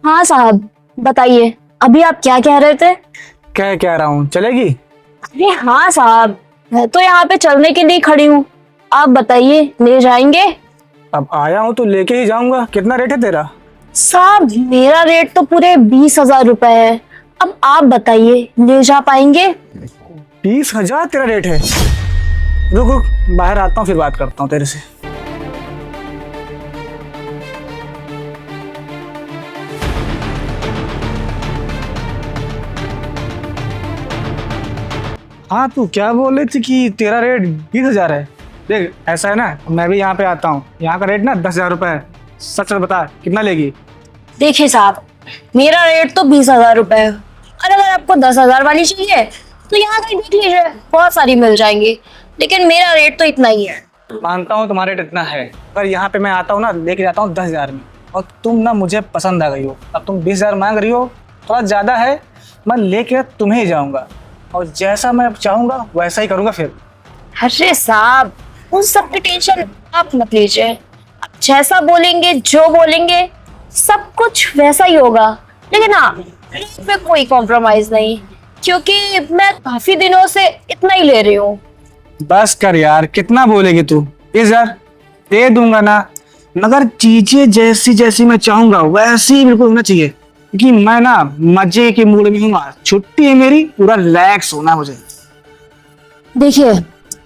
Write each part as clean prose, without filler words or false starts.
हाँ साहब, बताइए अभी आप क्या कह रहे थे? क्या कह रहा हूँ, चलेगी? अरे हाँ साहब, मैं तो यहाँ पे चलने के लिए खड़ी हूँ। आप बताइए, ले जाएंगे? अब आया हूँ तो लेके ही जाऊंगा। कितना रेट है तेरा? साहब मेरा रेट तो पूरे 20,000 रुपए है। अब आप बताइए, ले जा पाएंगे? 20,000 तेरा रेट है? रुक रुक, बाहर आता हूँ फिर बात करता हूँ तेरे से। हाँ, तू क्या बोल रही थी कि तेरा रेट 20,000 है? देख, ऐसा है ना, मैं भी यहाँ पे आता हूँ। यहाँ का रेट ना 10,000 रुपये है। सच सच बता, कितना लेगी? देखिए साहब, मेरा रेट तो 20,000 रुपए है, और अगर आपको 10,000 वाली चाहिए तो यहाँ कहीं देख लीजिए, बहुत सारी मिल जाएंगी, लेकिन मेरा रेट तो इतना ही है। मानता हूँ तुम्हारा रेट इतना है, पर यहाँ पे मैं आता हूँ ना, लेके जाता हूँ 10,000 में, और तुम ना मुझे पसंद आ गई हो। अब तुम 20,000 मांग रही हो, थोड़ा ज़्यादा है। मैं लेके तुम्हें ही जाऊँगा, और जैसा मैं चाहूँगा वैसा ही करूँगा फिर। अरे साहब, उन सब की टेंशन आप मत लीजिए। आप जैसा बोलेंगे, जो बोलेंगे, सब कुछ वैसा ही होगा। लेकिन हाँ, रेट पे कोई कॉम्प्रोमाइज नहीं, क्योंकि मैं काफी दिनों से इतना ही ले रही हूँ। बस कर यार, कितना बोलेगी तू? 20,000 दे दूंगा ना, मगर चीजें जैसी जैसी मैं चाहूंगा वैसी बिल्कुल होना चाहिए, क्योंकि मैं ना मजे के मूड में हूँ। छुट्टी है मेरी, पूरा रिलैक्स होना मुझे। देखिए,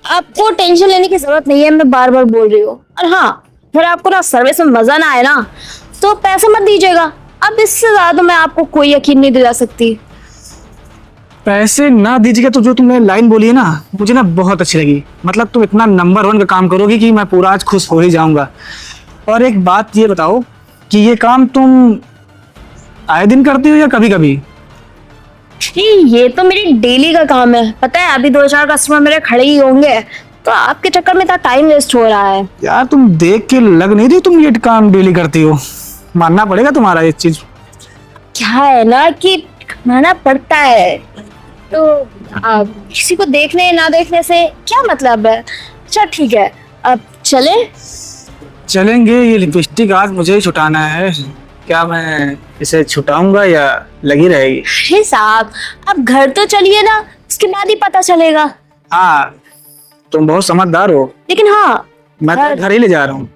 आपको टेंशन लेने की जरूरत नहीं है, मैं बार बार बोल रही हूँ। और हाँ, अगर आपको ना सर्विस में मजा ना आए ना, तो पैसे मत दीजिएगा। अब इससे ज्यादा मैं आपको कोई यकीन नहीं दिला सकती। पैसे ना दीजिएगा तो जो तुमने लाइन बोली है ना, मुझे ना बहुत अच्छी लगी। मतलब तुम इतना नंबर 1 का काम करोगी कि मैं पूरा आज खुश हो ही जाऊंगा। और एक बात ये बताओ कि ये काम तुम आए दिन करती हो या कभी कभी? ये तो मेरी डेली का काम है। पता है, अभी 2-4 कस्टमर मेरे खड़े ही होंगे, तो आपके चक्कर में इतना टाइम वेस्ट हो रहा है। यार तुम देख के लग नहीं रही तुम ये काम डेली करती हो। मानना पड़ेगा तुम्हारा ये चीज। क्या है ना कि खाना पड़ता है, तो किसी को देखने ना देखने से क्या मतलब है। अच्छा ठीक है, अब चले? चलेंगे। ये लिपस्टिक आज मुझे ही छुटाना है। क्या मैं इसे छुटाऊंगा या लगी रहेगी? अरे साहब, अब घर तो चलिए ना, उसके बाद ही पता चलेगा। हाँ, तुम बहुत समझदार हो। लेकिन हाँ, मैं तो घर ही ले जा रहा हूँ।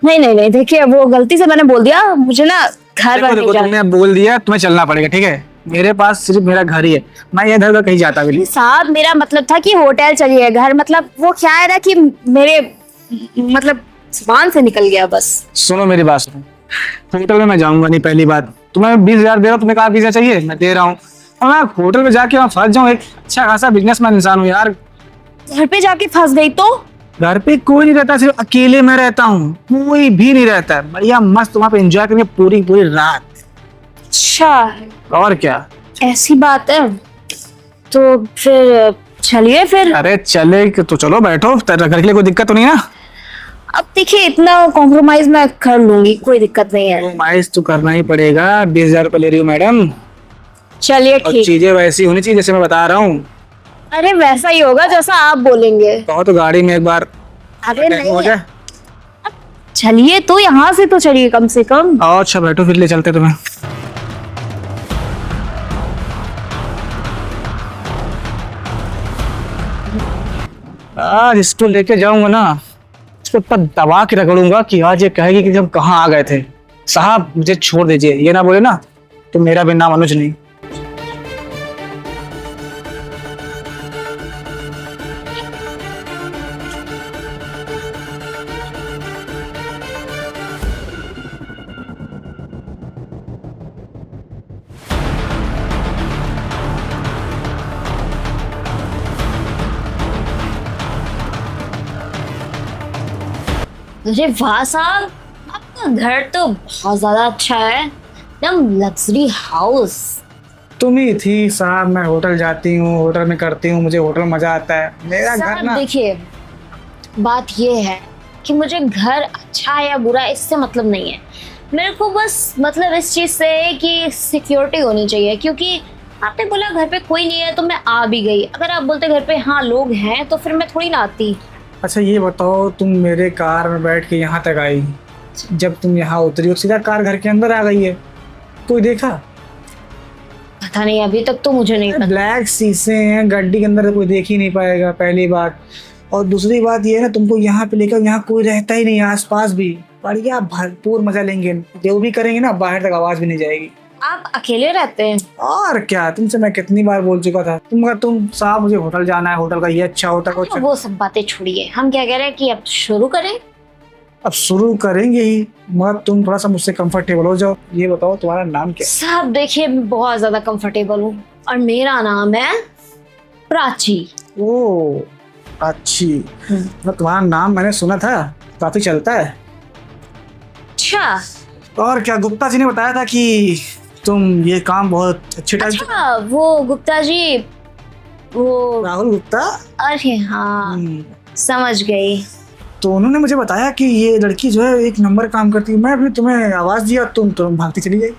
नहीं नहीं नहीं, देखिए वो गलती से मैंने बोल दिया, मुझे ना घर देखो देखो, तुमने बोल दिया, तुम्हें चलना पड़ेगा, ठीक है? मेरे पास सिर्फ मेरा घर ही है, मैं इधर उधर कहीं जाता भी नहीं। साहब मेरा मतलब था कि होटल चलिए, घर मतलब वो क्या है ना कि मेरे मतलब जुबान से निकल गया बस। सुनो मेरी बात सुनो, होटल में मैं जाऊंगा नहीं। पहली बात, तुम्हें 20,000 दे रहा हूँ, तुम्हें कहा 20,000 चाहिए, मैं दे रहा हूँ। और मैं होटल में जाके वहाँ फंस जाऊँ? एक अच्छा खासा बिजनेसमैन इंसान हूँ यार। घर पे जाके फंस गई तो? घर पे कोई नहीं रहता, सिर्फ अकेले मैं रहता हूँ, कोई भी नहीं रहता है। बढ़िया मस्त वहाँ पे एंजॉय करेंगे पूरी पूरी रात। अच्छा, और क्या? ऐसी बात है तो फिर चलिए फिर। अरे चले तो चलो, बैठो। घर के लिए कोई दिक्कत तो नहीं ना? अब देखिए, इतना कॉम्प्रोमाइज मैं कर लूंगी, कोई दिक्कत नहीं है। कॉम्प्रोमाइज तो करना ही पड़ेगा। 20,000 रुपये ले रही हूँ मैडम, चलिए और ठीक। चीजें वैसी होनी चाहिए जैसे मैं बता रहा हूँ। अरे वैसा ही होगा जैसा आप बोलेंगे। कहो तो गाड़ी में एक बार अरे हो नहीं, जाए। चलिए तो यहाँ से तो चलिए कम से कम। आओ, अच्छा बैठो, फिर ले चलते तुम्हें। आज इसको लेके जाऊंगा ना, इसको इतना दबा के रगड़ूंगा कि आज ये कहेगी कि हम कहाँ आ गए थे। साहब मुझे छोड़ दीजिए, ये ना बोले ना तो मेरा भी नाम अनुज नहीं। अरे वाह साहब, आपका घर तो बहुत ज्यादा अच्छा है, एकदम लग्जरी हाउस। तुम ही थी साहब, मैं होटल जाती हूँ, होटल में करती हूँ, मुझे होटल में मजा आता है। मेरा घर साहब ना, देखिए, बात ये है कि मुझे घर अच्छा या बुरा इससे मतलब नहीं है। मेरे को बस मतलब इस चीज से है कि सिक्योरिटी होनी चाहिए, क्योंकि आपने बोला घर पे कोई नहीं है तो मैं आ भी गई। अगर आप बोलते घर पे हाँ लोग हैं तो फिर मैं थोड़ी ना आती। अच्छा ये बताओ, तुम मेरे कार में बैठ के यहाँ तक आई, जब तुम यहाँ उतरी हो सीधा कार घर के अंदर आ गई है। कोई देखा? पता नहीं, अभी तक तो मुझे नहीं पता। ब्लैक शीशे हैं गाड़ी के अंदर, तो कोई देख ही नहीं पाएगा, पहली बात। और दूसरी बात ये है ना, तुमको यहाँ पे लेकर, यहाँ कोई रहता ही नहीं आसपास भी, बढ़िया भरपूर मजा लेंगे। जो भी करेंगे ना, बाहर तक आवाज भी नहीं जाएगी। आप अकेले रहते हैं? और क्या, तुमसे मैं कितनी बार बोल चुका था। तुम साहब मुझे होटल जाना है, होटल का ये अच्छा, होटल का अच्छा। वो सब बातें छोड़िए, हम क्या कह रहे हैं कि अब शुरू करें। अब शुरू करेंगे ही, मगर तुम थोड़ा सा मुझसे कंफर्टेबल हो जाओ। ये बताओ तुम्हारा नाम क्या है? साहब देखिए, मैं बहुत ज्यादा कंफर्टेबल हूँ और मेरा नाम है प्राची। ओ अच्छी। तुम्हारा नाम मैंने सुना था, काफी चलता है। अच्छा और क्या, गुप्ता जी ने बताया था कि तुम ये काम बहुत अच्छे टाइप। अच्छा, वो गुप्ता जी, वो राहुल गुप्ता। अरे हाँ, समझ गई। तो उन्होंने मुझे बताया कि ये लड़की जो है एक नंबर काम करती है। मैं भी तुम्हें आवाज दिया, तुम भागती चली गई।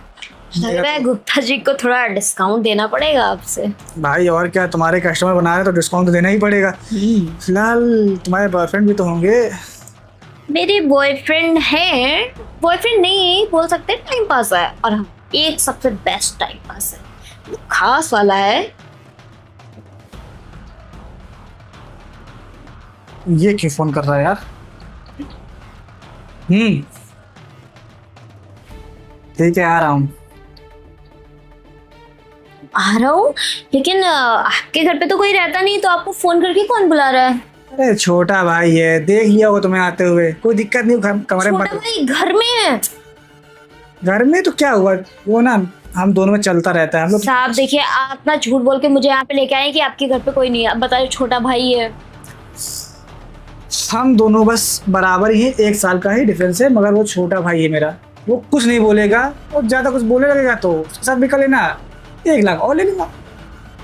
लग रहा है गुप्ता जी को थोड़ा डिस्काउंट देना पड़ेगा आपसे। भाई और क्या, तुम्हारे कस्टमर बना रहे तो डिस्काउंट तो देना ही पड़ेगा। फिलहाल तुम्हारे बॉयफ्रेंड भी तो होंगे। मेरे बॉयफ्रेंड है, बॉयफ्रेंड नहीं बोल सकते, टाइम पास है। और हाँ, एक सबसे बेस्ट टाइम पास है, वो खास वाला है। ये क्यों फोन कर रहा है यार? ठीक है, आ रहा हूँ। आ रहा हूँ, लेकिन आपके घर पे तो कोई रहता नहीं, तो आपको फोन करके कौन बुला रहा है? अरे छोटा भाई है, देख लिया वो तुम्हें आते हुए, कोई दिक्कत नहीं। कमरे में छोटा भाई घर में है? घर में तो क्या हुआ, वो ना हम दोनों में चलता रहता है हम लोग। साहब देखिए, आप ना झूठ बोल के मुझे यहाँ पे लेके आए कि आपके घर पे कोई नहीं है। आप बताइए, छोटा भाई है। हम दोनों बस बराबर ही, 1 साल का ही डिफरेंस है, मगर वो छोटा भाई है मेरा। वो कुछ नहीं बोलेगा, और ज्यादा कुछ बोलने लगेगा तो उसके साथ भी कर लेना, 1 लाख और ले लूंगा।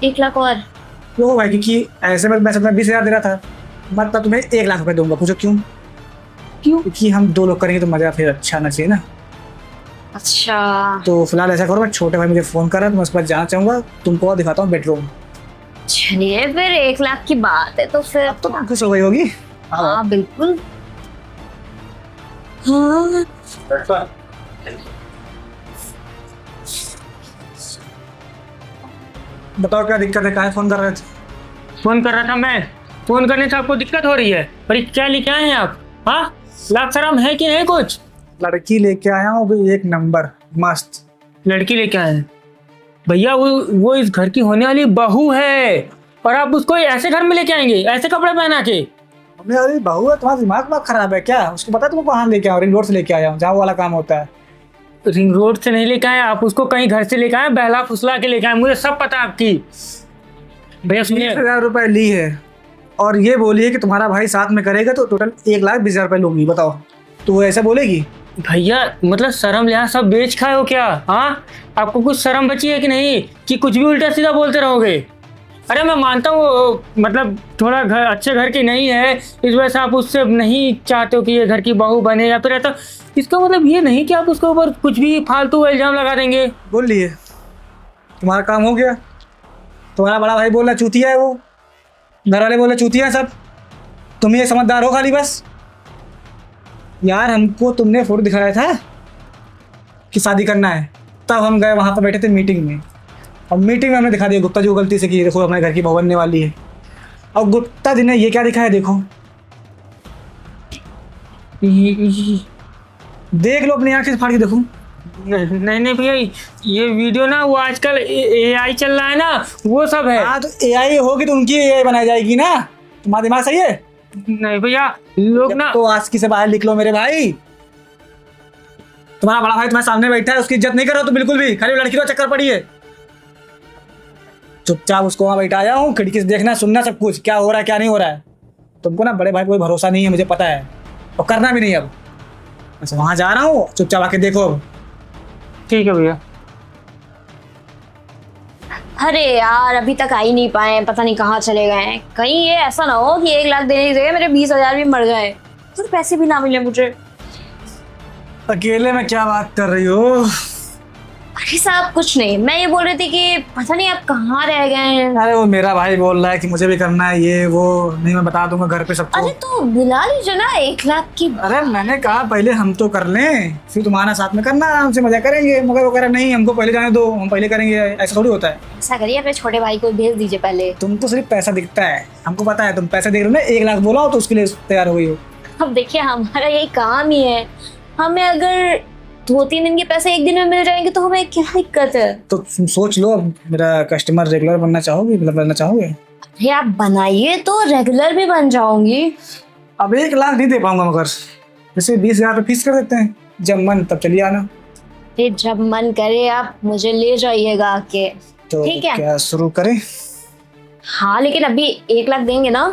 1 लाख और? देखो भाई, क्योंकि ऐसे में मैं 20,000 दे रहा था, मतलब तुम्हें 1 लाख रुपए दूंगा। पूछो क्यों? क्योंकि हम 2 लोग करेंगे तो मजा फिर अच्छा ना चाहिए ना। अच्छा तो फिलहाल ऐसा करो, मैं छोटे भाई मुझे फोन कर रहा है तो मैं उसके पास जाना चाहूंगा, तुमको दिखाता हूँ बेडरूम। चलिए, फिर 1 लाख की बात है तो फिर अब तो खुश हो गई होगी। हाँ बिल्कुल। हाँ बताओ क्या दिक्कत है, काहे फोन कर रहे थे? फोन कर रहा था मैं। फोन करने से आपको दिक्कत हो रही है? पर क्या लेके आए हैं आप? हाँ, लाख शर्म है कि नहीं कुछ? लड़की लेके आया हूँ भाई, 1 नंबर मस्त लड़की लेके आए हैं भैया? वो इस घर की होने वाली बहू है, और आप उसको ऐसे घर में लेके आएंगे, ऐसे कपड़े पहना के? हमने अरे बहू है, तुम्हारा दिमाग बहुत खराब है क्या? उसको पता है तुमको कहाँ लेके आया? रिंग रोड से लेके आया हूँ, जहाँ वो वाला काम होता है। रिंग रोड से नहीं लेके आए आप उसको, कहीं घर से लेके आए, बहला फुसला के लेके आए, मुझे सब पता है आपकी। भैया सुनिए, 20,000 रुपए ली है, और ये बोलिए कि तुम्हारा भाई साथ में करेगा तो टोटल 1,20,000 रुपए लूंगी। बताओ, तो वो ऐसा बोलेगी? भैया मतलब शर्म लिहाज सब बेच खाए हो क्या? हाँ, आपको कुछ शर्म बची है कि नहीं, कि कुछ भी उल्टा सीधा बोलते रहोगे? अरे मैं मानता हूँ, मतलब थोड़ा घर अच्छे घर की नहीं है, इस वजह से आप उससे नहीं चाहते हो कि ये घर की बहू बने, या फिर ऐसा। इसका मतलब ये नहीं कि आप उसके ऊपर कुछ भी फालतू इल्जाम लगा देंगे। बोल लिए, तुम्हारा काम हो गया। तुम्हारा बड़ा भाई बोल रहा चूतिया है, वो घर वाले बोले चूतिया है सब, तुम ये समझदार हो खाली बस। यार हमको तुमने फोटो दिखाया था कि शादी करना है, तब हम गए वहाँ पर बैठे थे मीटिंग में, और मीटिंग में हमने दिखा दिया गुप्ता जी को गलती से कि देखो हमारे घर की बहू बनने वाली है। और गुप्ता जी ने ये क्या दिखाया, देखो देख लो अपनी आंखें से फाड़ के देखो। नहीं नहीं भैया, ये वीडियो ना वो आजकल AI चल रहा है ना, वो सब है। हाँ तो AI होगी तो उनकी AI बनाई जाएगी ना। तुम्हारा दिमाग सही है? नहीं भैया, लोग ना तो आस्की से बाहर निकलो मेरे भाई। तुम्हारा बड़ा भाई तुम्हारे सामने बैठा है, उसकी इज्जत नहीं करो तो बिल्कुल भी, खाली लड़की को चक्कर पड़ी है। चुपचाप उसको वहां बैठाया हूँ, खिड़की से देखना सुनना सब कुछ, क्या हो रहा है क्या नहीं हो रहा है। तुमको ना बड़े भाई कोई भरोसा नहीं है, मुझे पता है, और करना भी नहीं। अब बस वहां जा रहा हूँ, चुपचाप आके देखो। ठीक है भैया। अरे यार, अभी तक आ ही नहीं पाए, पता नहीं कहाँ चले गए हैं। कहीं ये ऐसा ना हो कि 1 लाख देने की जगह मेरे 20,000 भी मर जाए, फिर पैसे भी ना मिले मुझे। अकेले में क्या बात कर रही हो? अरे साहब कुछ नहीं, मैं ये बोल रही थी कि पता नहीं आप कहाँ रह गए हैं। अरे वो मेरा भाई बोल रहा है कि मुझे भी करना है ये वो, नहीं मैं बता दूंगा घर पे सबको। अरे तो बुला लीजिए ना 1 लाख की। अरे मैंने कहा पहले हम तो कर लें, फिर तुम्हारा साथ में करना, आराम से मजा करेंगे। मगर वो कह रहा नहीं हमको पहले जाने दो, हम पहले करेंगे। ऐसा थोड़ी होता है। ऐसा करिए अपने छोटे भाई को भेज दीजिए पहले। तुमको सिर्फ पैसा दिखता है, हमको पता है तुम पैसा देख रहे हो ना। 1 लाख बोला हो तो उसके लिए तैयार हो गई हो। अब देखिए हमारा यही काम ही है, हमें अगर 2-3 दिन के पैसे एक दिन में मिल जाएंगे तो हमें क्या दिक्कत है। तो तुम सोच लो, अब मेरा कस्टमर रेगुलर बनना चाहोगे, मतलब बनना चाहोगे? अरे आप बनाइए तो रेगुलर भी बन जाऊंगी। अब 1 लाख नहीं दे पाऊंगा, मगर जैसे 20,000 फीस कर देते हैं, जब मन तब चलिए आना। फिर जब मन करे आप मुझे ले जाइएगा आके। तो ठीक है। क्या शुरू करें? हाँ लेकिन अभी 1 लाख देंगे ना?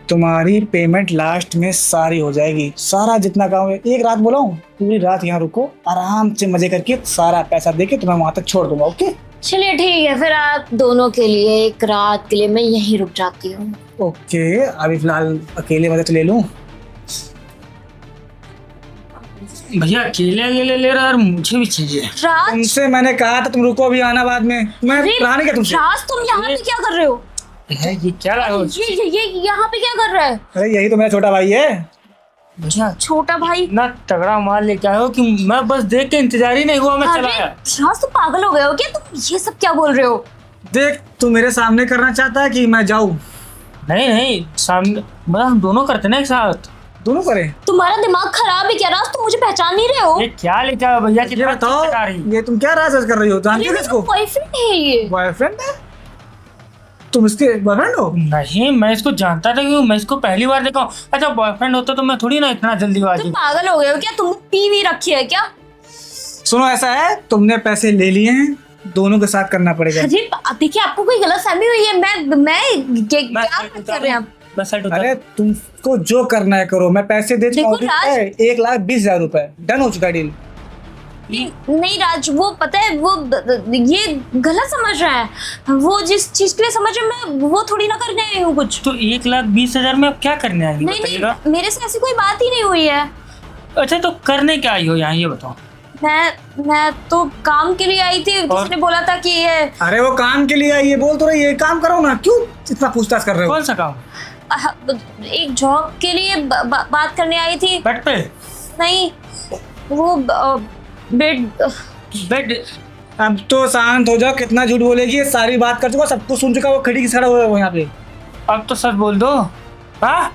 तुम्हारी पेमेंट लास्ट में सारी हो जाएगी, सारा जितना काम है। 1 रात बोला हूँ, पूरी रात यहाँ रुको, आराम से मजे करके सारा पैसा देके तुम्हें वहां तक छोड़ दूंगा। ओके चलिए ठीक है, फिर आप दोनों के लिए 1 रात के लिए मैं यहीं रुक जाती हूँ। ओके, अभी फिलहाल अकेले मदद ले लूँ। भैया अकेले अकेले ले रहा है और मुझे भी चाहिए। राज, तुमसे मैंने कहा था तुम रुको, अभी आना बाद में। मैं अरे रहा नहीं क्या तुमसे? राज तुम यहाँ पे क्या कर रहे हो? ये क्या रहा है? ये यहाँ पे क्या कर रहा है? अरे यही तो मेरा छोटा भाई है। भैया छोटा भाई? इतना तगड़ा माल लेके आए हो कि मैं बस देख के इंतजार ही नहीं हुआ, मैं अरे चला आया। राज तुम पागल हो गए हो क्या? तुम ये सब क्या बोल रहे हो? देख तू मेरे सामने करना चाहता है कि मैं जाऊँ? नहीं नहीं, सामने मतलब हम दोनों करते ना एक साथ। दोनों करें? तुम्हारा दिमाग खराब है क्या राज? तुम मुझे पहचान नहीं रहे हो? ये क्या लेके आए हो भैया? ये कितना बताओ, चटचटा रही। ये तुम क्या राज कर रही हो? जानती हो इसको? बॉयफ्रेंड है ये। बॉयफ्रेंड है? तुम इसके बॉयफ्रेंड हो? नहीं, मैं इसको जानता था क्यों, मैं इसको पहली बार देखा हूँ। अच्छा बॉयफ्रेंड होता तो मैं थोड़ी ना इतना जल्दीबाजी। तुम पागल हो गए हो क्या? तुमने पी रखी है क्या? सुनो ऐसा है, तुमने पैसे ले लिए हैं, दोनों के साथ करना पड़ेगा। अरे देखिए आपको कोई गलतफहमी हुई है। मैं क्या बात कर रहे हैं आप? मैं साइड उतार। अरे तुमको जो करना है करो, मैं पैसे दे चुका देखो हूँ। राज- 1,20,000 रुपए डन हो चुका है डील। नहीं राज, वो पता है वो ये गलत समझ रहा है। वो जिस चीज के लिए समझ रहा है मैं वो थोड़ी ना करने आई हूँ कुछ। तो 1,20,000 में अब क्या करने आएगी नहीं बताइएगा? नहीं, मेरे से ऐसी कोई बात ही नहीं हुई है। अच्छा तो करने क्या आई हो यहाँ, ये बताओ। मैं तो काम के लिए आई थी। किसने बोला था कि ये अरे वो काम के लिए आई है, बोल तो रही है, काम करो ना, क्यों इतना पूछताछ कर रहे हो? कौन सा काम? एक जॉब के लिए बात करने आई थी। बेड पे? नहीं वो बेड। बेड? अब तो शांत हो जाओ, कितना झूठ बोलेगी, ये सारी बात कर चुका, सब कुछ सुन चुका। वो खड़ी खड़ा हुआ है वो यहाँ पे। अब तो सच बोल दो। हाँ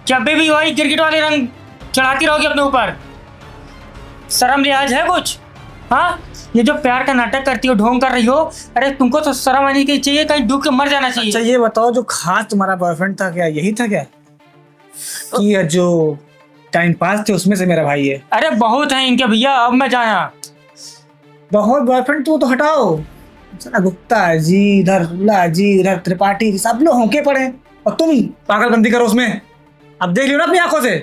क्या अभी भी वही क्रिकेट वाले रंग चढ़ाती रहोगी अपने ऊपर? शर्म लिहाज है कुछ? हाँ ये जो प्यार का नाटक करती हो, ढोंग कर रही हो, अरे तुमको तो शर्म आनी की चाहिए, कहीं डूब के मर जाना चाहिए। अच्छा ये बताओ, जो खास तुम्हारा बॉयफ्रेंड था क्या यही था क्या, कि ये जो टाइम पास थे उसमें से मेरा भाई है? अरे बहुत है इनके भैया, अब मैं जाया। बहुत बॉयफ्रेंड तो हटाओ। साला गुप्ता जी इधर, उल्ला जी इधर, त्रिपाठी जी, सब लोग होके पड़े और तुम पागलबंदी करो उसमें। अब देख लियो ना अपनी आंखों से।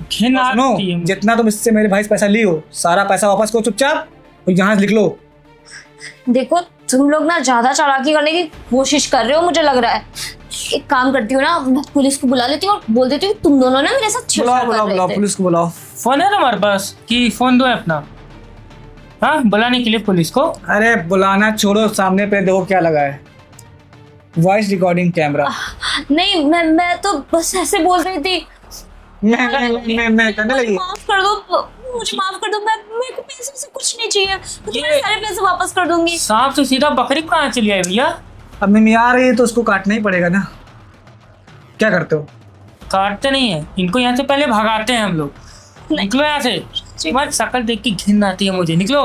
घिन सुनो, आती है मुझे। जितना तुम इससे मेरे भाई से पैसा लियो, सारा पैसा वापस करो चुपचाप और यहाँ से लिख लो। देखो तुम लोग ना ज्यादा चालाकी करने की कोशिश कर रहे हो मुझे लग रहा है। एक काम करती हूँ ना, मैं पुलिस को बुला लेती हूँ और बोल देती हूँ तुम दोनों ना मेरे साथ छेड़छाड़ बुलाओ कर बुलाओ रहे बुलाओ, थे। पुलिस को बुलाओ। फोन है तुम्हारे पास कि फोन दो है अपना? हाँ बुलाने के लिए पुलिस को? अरे बुलाना छोड़ो, सामने पे देखो क्या लगा है, वॉइस रिकॉर्डिंग कैमरा। नहीं मैं तो बस ऐसे बोल रही थी। मैं करने मुझे लगी। माफ कर दो, मुझे माफ कर दो। मेरे को पैसे से कुछ नहीं चाहिए, मैं तुम्हारे ये- सारे पैसे वापस कर दूंगी। सांप से सीधा बकरी कहाँ चली आई भैया? अब मिमी आ रही है तो उसको काटना ही पड़ेगा ना, क्या करते हो? काटते नहीं है इनको, यहाँ से पहले भगाते हैं हम लोग। निकलो यहाँ से, तुम्हारी शक्ल देख के घिन आती है मुझे, निकलो।